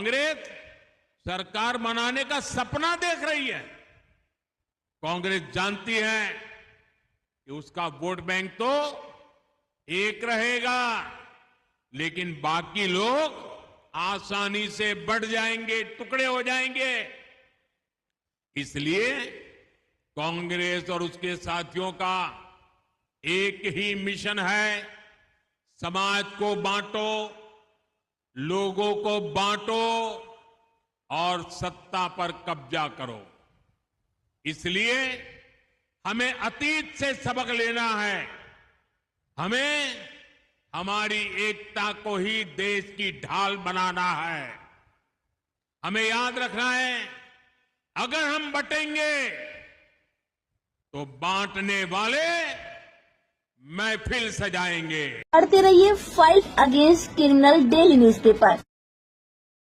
कांग्रेस सरकार बनाने का सपना देख रही है। कांग्रेस जानती है कि उसका वोट बैंक तो एक रहेगा, लेकिन बाकी लोग आसानी से बढ़ जाएंगे, टुकड़े हो जाएंगे। इसलिए कांग्रेस और उसके साथियों का एक ही मिशन है, समाज को बांटो, लोगों को बांटो और सत्ता पर कब्जा करो। इसलिए हमें अतीत से सबक लेना है। हमें हमारी एकता को ही देश की ढाल बनाना है। हमें याद रखना है, अगर हम बटेंगे तो बांटने वाले महफिल सजाएंगे। पढ़ते रहिए fight against criminal daily newspaper.